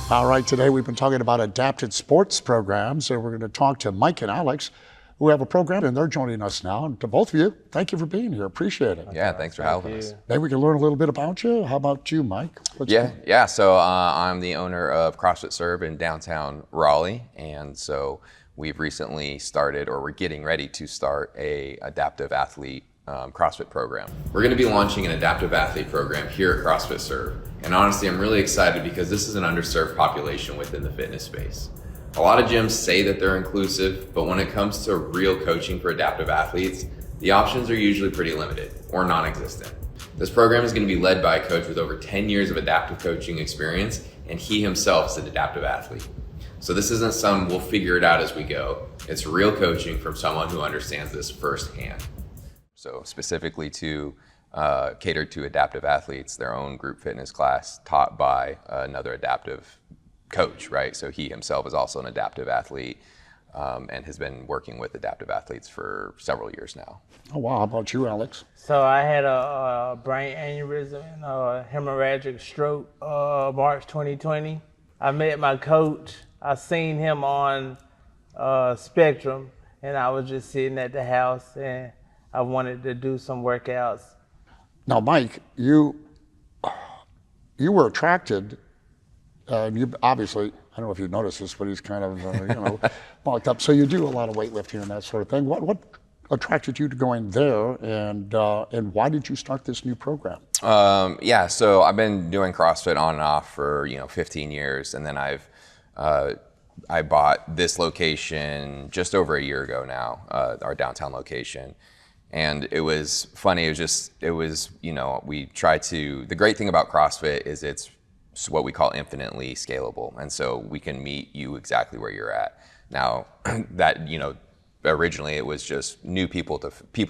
All right, today we've been talking about adapted sports programs, and we're going to talk to Mike and Alex, who have a program, and they're joining us now. And to both of you, thank you for being here. Appreciate it. Yeah, thanks for having us. Maybe we can learn a little bit about you. How about you, Mike? So I'm the owner of CrossFit SERVE in downtown Raleigh, and so we've recently started, or we're getting ready to start, a adaptive athlete CrossFit program. We're going to be launching an adaptive athlete program here at CrossFit SERVE, and honestly, I'm really excited because this is an underserved population within the fitness space. A lot of gyms say that they're inclusive, but when it comes to real coaching for adaptive athletes, the options are usually pretty limited or non-existent. This program is going to be led by a coach with over 10 years of adaptive coaching experience, and he himself is an adaptive athlete. So this isn't some we'll figure it out as we go. It's real coaching from someone who understands this firsthand. So specifically to cater to adaptive athletes, their own group fitness class taught by another adaptive coach, right? So he himself is also an adaptive athlete and has been working with adaptive athletes for several years now. Oh, wow. How about you, Alex? So I had a brain aneurysm and a hemorrhagic stroke March 2020. I met my coach. I seen him on Spectrum, and I was just sitting at the house, and I wanted to do some workouts. Now, Mike, you were attracted. You obviously, I don't know if you noticed this, but he's kind of, bulked up. So you do a lot of weightlifting and that sort of thing. What attracted you to going there, and why did you start this new program? So I've been doing CrossFit on and off for 15 years, and then I bought this location just over a year ago now, our downtown location. And it was funny. We tried to. The great thing about CrossFit is it's what we call infinitely scalable, and so we can meet you exactly where you're at. Now, that originally it was just people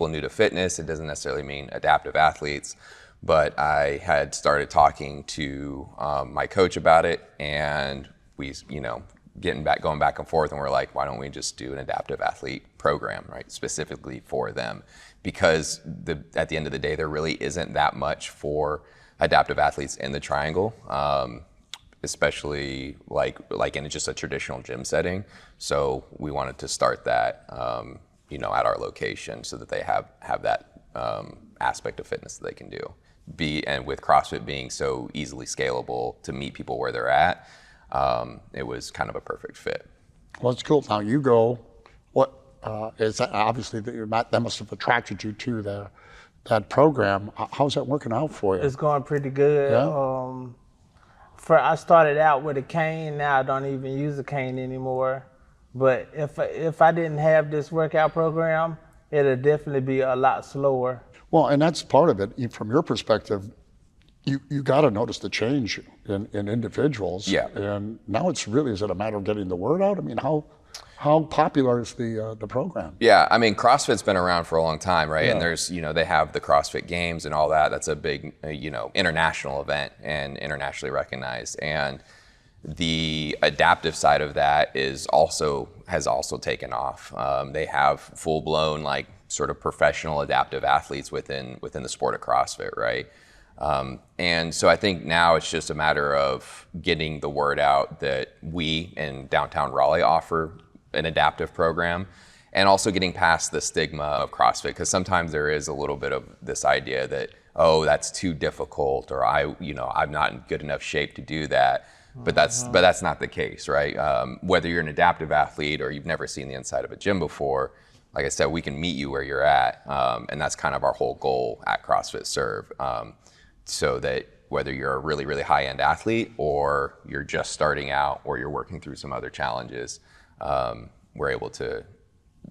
new to fitness. It doesn't necessarily mean adaptive athletes, but I had started talking to my coach about it, and we, going back and forth, and we're like, why don't we just do an adaptive athlete program, right, specifically for them? Because at the end of the day, there really isn't that much for adaptive athletes in the triangle, especially like in just a traditional gym setting. So we wanted to start that, at our location, so that they have that aspect of fitness that they can do. And with CrossFit being so easily scalable to meet people where they're at, it was kind of a perfect fit. Well, it's cool. Now you go. Is that obviously that must have attracted you to that program. How's that working out for you? It's going pretty good. Yeah? I started out with a cane. Now I don't even use a cane anymore. But if I didn't have this workout program, it'd definitely be a lot slower. Well, and that's part of it. From your perspective, you got to notice the change in individuals. Yeah. And now is it a matter of getting the word out? I mean, how popular is the program? Yeah, I mean, CrossFit's been around for a long time, right? Yeah. And there's, they have the CrossFit Games and all that. That's a big, international event and internationally recognized. And the adaptive side of that has also taken off. They have full-blown, sort of professional adaptive athletes within the sport of CrossFit, right? And so I think now it's just a matter of getting the word out that we in downtown Raleigh offer an adaptive program, and also getting past the stigma of CrossFit, because sometimes there is a little bit of this idea that, oh, that's too difficult, or I'm not in good enough shape to do that. But that's not the case, right? Whether you're an adaptive athlete or you've never seen the inside of a gym before, like I said, we can meet you where you're at, and that's kind of our whole goal at CrossFit SERVE. So that whether you're a really, really high-end athlete, or you're just starting out, or you're working through some other challenges, we're able to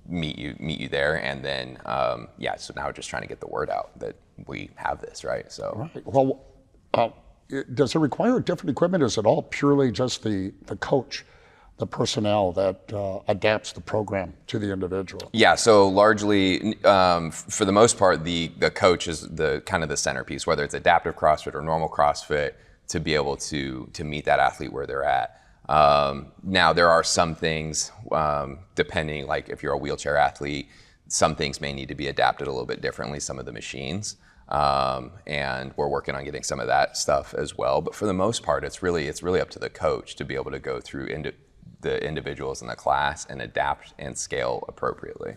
meet you there. And then, so now we're just trying to get the word out that we have this, right? So. Right. Well, does it require different equipment? Is it all purely just the coach, the personnel that adapts the program to the individual? Yeah, so largely, for the most part, the coach is the kind of the centerpiece, whether it's adaptive CrossFit or normal CrossFit, to be able to meet that athlete where they're at. Now, there are some things, depending, like if you're a wheelchair athlete, some things may need to be adapted a little bit differently, some of the machines. And we're working on getting some of that stuff as well. But for the most part, it's really up to the coach to be able to go through the individuals in the class and adapt and scale appropriately.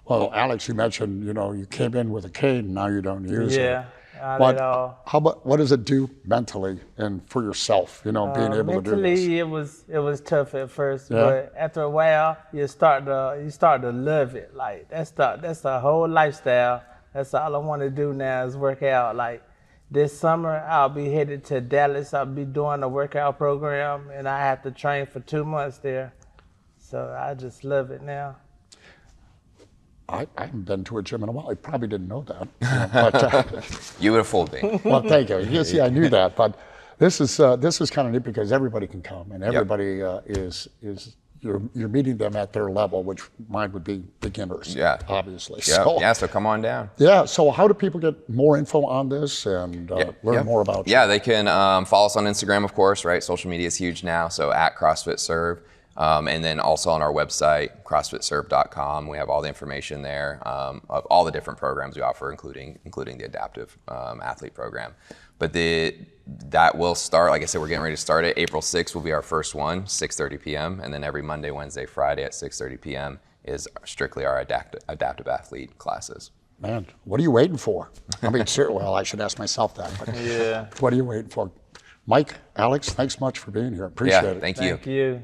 Well, Alex, you mentioned, you came in with a cane, now you don't use it. Yeah, not at all. What does it do mentally and for yourself, being able to do this? Mentally, it was tough at first, Yeah. but after a while, you start to love it. Like that's the whole lifestyle. That's all I want to do now is work out. Like this summer, I'll be headed to Dallas. I'll be doing a workout program, and I have to train for 2 months there. So I just love it now. I haven't been to a gym in a while. I probably didn't know that. But, You would have fooled me. well, thank you. You see, I knew that. But this is kind of neat because everybody can come and everybody is you're meeting them at their level, which mine would be beginners. Yeah. Obviously. Yeah. So come on down. Yeah. So how do people get more info on this and learn more about you? Yeah, they can follow us on Instagram, of course, right? Social media is huge now, so at CrossFit SERVE. And then also on our website, CrossFitServe.com, we have all the information there of all the different programs we offer, including the adaptive athlete program. But that will start, like I said, we're getting ready to start it. April 6th will be our first one, 6:30 p.m. And then every Monday, Wednesday, Friday at 6:30 p.m. is strictly our adaptive athlete classes. Man, what are you waiting for? I mean, well, I should ask myself that. But Yeah. what are you waiting for? Mike, Alex, thanks much for being here. Appreciate it. Thank you. Thank you.